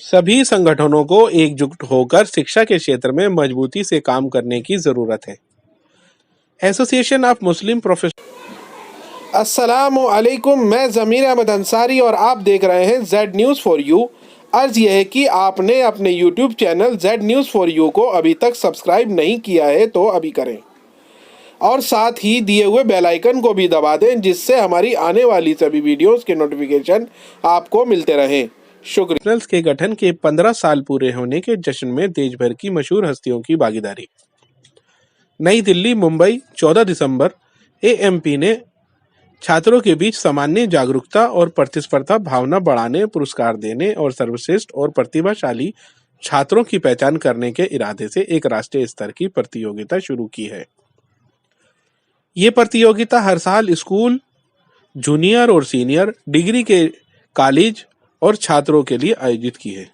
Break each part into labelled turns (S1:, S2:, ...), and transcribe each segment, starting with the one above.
S1: सभी संगठनों को एकजुट होकर शिक्षा के क्षेत्र में मजबूती से काम करने की जरूरत है। Association of Muslim professional.
S2: अस्सलामु अलैकुम, मैं ज़मीर अहमद अंसारी और आप देख रहे हैं जेड न्यूज़ फॉर यू। अर्ज यह है कि आपने अपने YouTube channel Z news for you को अभी तक सब्सक्राइब नहीं किया है तो अभी करें और साथ ही दिए हुए बेल आइकन को भी दबा दें, जिससे हमारी आने वाली सभी वीडियोस के नोटिफिकेशन आपको मिलते रहें। शुक्रिया।
S1: के गठन के 15 साल पूरे होने के जश्न में देश भर की मशहूर हस्तियों की भागीदारी। नई दिल्ली, मुंबई, 14 दिसंबर। एएमपी ने छात्रों के बीच सामान्य जागरूकता और प्रतिस्पर्धा भावना बढ़ाने, पुरस्कार देने और सर्वश्रेष्ठ और प्रतिभाशाली छात्रों की पहचान करने के इरादे से एक राष्ट्रीय स्तर की प्रतियोगिता शुरू की है। ये प्रतियोगिता हर साल स्कूल, जूनियर और सीनियर डिग्री के कॉलेज और छात्रों के लिए आयोजित की है।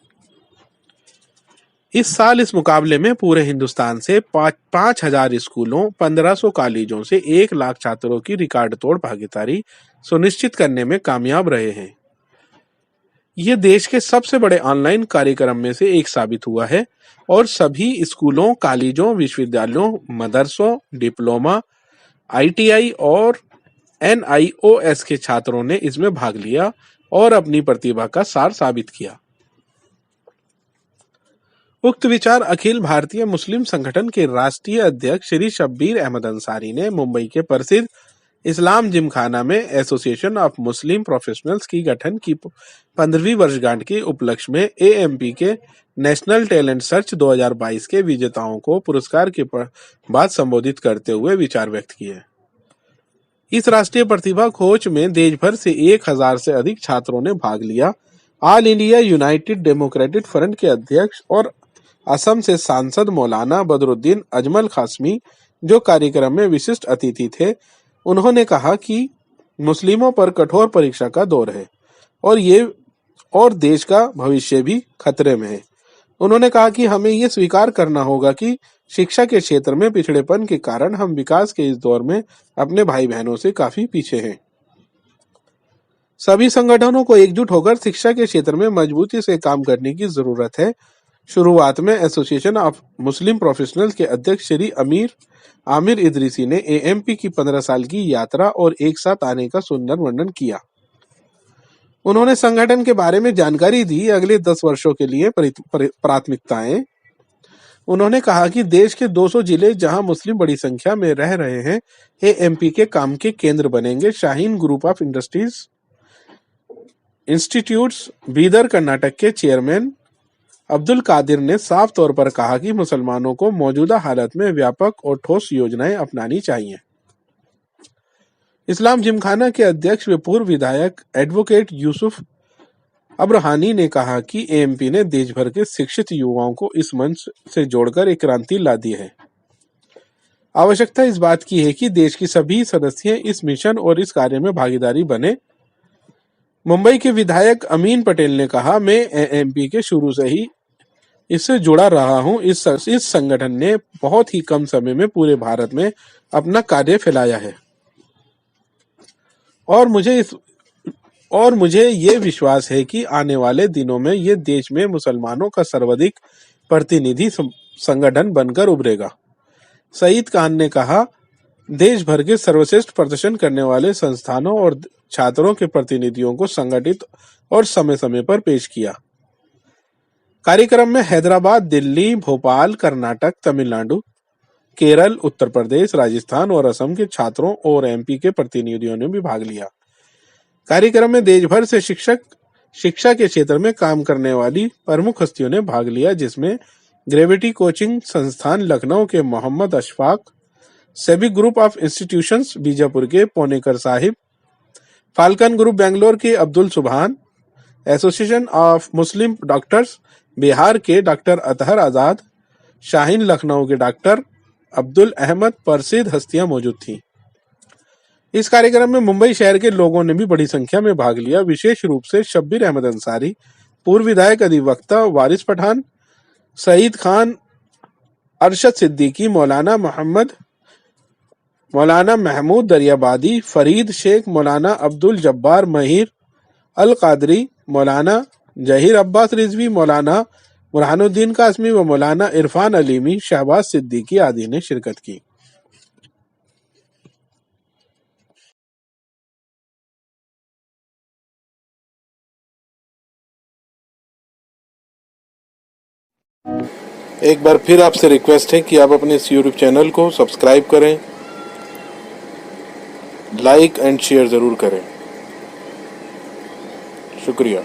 S1: इस साल इस मुकाबले में पूरे हिंदुस्तान से 5,000 स्कूलों, 1500 कॉलेजों से 1 लाख छात्रों की रिकॉर्ड तोड़ भागीदारी सुनिश्चित करने में कामयाब रहे हैं। यह देश के सबसे बड़े ऑनलाइन कार्यक्रम में से एक साबित हुआ है और सभी स्कूलों, कॉलेजों, विश्वविद्यालयों, मदरसों, डिप्लोमा, आईटीआई और एनआईओएस के छात्रों ने इसमें भाग लिया और अपनी प्रतिभा का सार साबित किया। उक्त विचार अखिल भारतीय मुस्लिम संगठन के राष्ट्रीय अध्यक्ष श्री शब्बीर अहमद अंसारी ने मुंबई के प्रसिद्ध इस्लाम जिमखाना में एसोसिएशन ऑफ मुस्लिम प्रोफेशनल्स की गठन की 15वीं वर्षगांठ के उपलक्ष्य में एएमपी के नेशनल टैलेंट सर्च 2022 के विजेताओं को पुरस्कार के बाद संबोधित करते हुए विचार व्यक्त किए। इस राष्ट्रीय प्रतिभा खोज में देश भर से 1000 से अधिक छात्रों ने भाग लिया। All India United democratic front के अध्यक्ष और असम से सांसद मौलाना बदरुद्दीन अजमल कासमी, जो कार्यक्रम में विशिष्ट अतिथि थे, उन्होंने कहा कि मुस्लिमों पर कठोर परीक्षा का दौर है और देश का भविष्य भी खतरे में है। उन्होंने कहा कि हमें ये स्वीकार करना होगा कि शिक्षा के क्षेत्र में पिछड़ेपन के कारण हम विकास के इस दौर में अपने भाई बहनों से काफी पीछे हैं। सभी संगठनों को एकजुट होकर शिक्षा के क्षेत्र में मजबूती से काम करने की जरूरत है। शुरुआत में एसोसिएशन ऑफ मुस्लिम प्रोफेशनल्स के अध्यक्ष श्री आमिर इदरीसी ने एएमपी की 15 साल की यात्रा और एक साथ आने का सुंदर वर्णन किया। उन्होंने संगठन के बारे में जानकारी दी, अगले 10 वर्षों के लिए प्राथमिकताएं। उन्होंने कहा कि देश के 200 जिले जहां मुस्लिम बड़ी संख्या में रह रहे हैं, एएमपी के काम के केंद्र बनेंगे। Shaheen group of institutes Bidar, Karnataka के चेयरमैन अब्दुल कादिर ने साफ तौर पर कहा कि मुसलमानों को मौजूदा हालत में व्यापक और ठोस योजनाएं अपनानी चाहिए। इस्लाम जिमखाना के अध्यक्ष व पूर्व विधायक एडवोकेट यूसुफ अब्रहानी ने कहा कि एएमपी ने देश भर के शिक्षित युवाओं को इस मंच से जोड़कर एक क्रांति ला दी है। आवश्यकता इस बात की है कि देश की सभी सदस्य इस मिशन और इस कार्य में भागीदारी बने। मुंबई के विधायक अमीन पटेल ने कहा, मैं एएमपी के शुरू से ही इससे जुड़ा रहा हूं। इस संगठन ने बहुत ही कम समय में पूरे भारत में अपना कार्य फैलाया है और मुझे ये विश्वास है कि आने वाले दिनों में ये देश में मुसलमानों का सर्वाधिक प्रतिनिधि संगठन बनकर उभरेगा। सईद खान ने कहा, देश भर के सर्वश्रेष्ठ प्रदर्शन करने वाले संस्थानों और छात्रों के प्रतिनिधियों को संगठित और समय समय पर पेश किया। कार्यक्रम में हैदराबाद, दिल्ली, भोपाल, कर्नाटक, तमिलनाडु, केरल, उत्तर प्रदेश, राजस्थान और असम के छात्रों और एमपी के प्रतिनिधियों ने भी भाग लिया। कार्यक्रम में देश भर से शिक्षा के क्षेत्र में काम करने वाली प्रमुख हस्तियों ने भाग लिया, जिसमें ग्रेविटी कोचिंग संस्थान लखनऊ के मोहम्मद अशफाक, सेबी ग्रुप ऑफ इंस्टीट्यूशंस बीजापुर के पोनेकर साहिब, फाल्कन ग्रुप बेंगलोर के Abdul Subhan, association of Muslim doctors Bihar के डॉक्टर अतहर आजाद, शाहीन लखनऊ के डॉक्टर अब्दुल अहमद प्रसिद्ध हस्तियां मौजूद थीं। इस कार्यक्रम में मुंबई शहर के लोगों ने भी बड़ी संख्या में भाग लिया, विशेष रूप से शब्बीर अहमद अंसारी, पूर्व विधायक, अधिवक्ता वारिस पठान, सईद खान, अरशद सिद्दीकी, मौलाना महमूद दरियाबादी, फरीद शेख, मौलाना अब्दुल जब्बार महिर अल कादरी, मौलाना जहीर अब्बास रिजवी, मौलाना बुरहानुद्दीन कासमी व मौलाना इरफान अलीमी, शहबाज सिद्दीकी आदि ने शिरकत की।
S2: एक बार फिर आपसे रिक्वेस्ट है कि आप अपने इस यूट्यूब चैनल को सब्सक्राइब करें, लाइक एंड शेयर ज़रूर करें। शुक्रिया।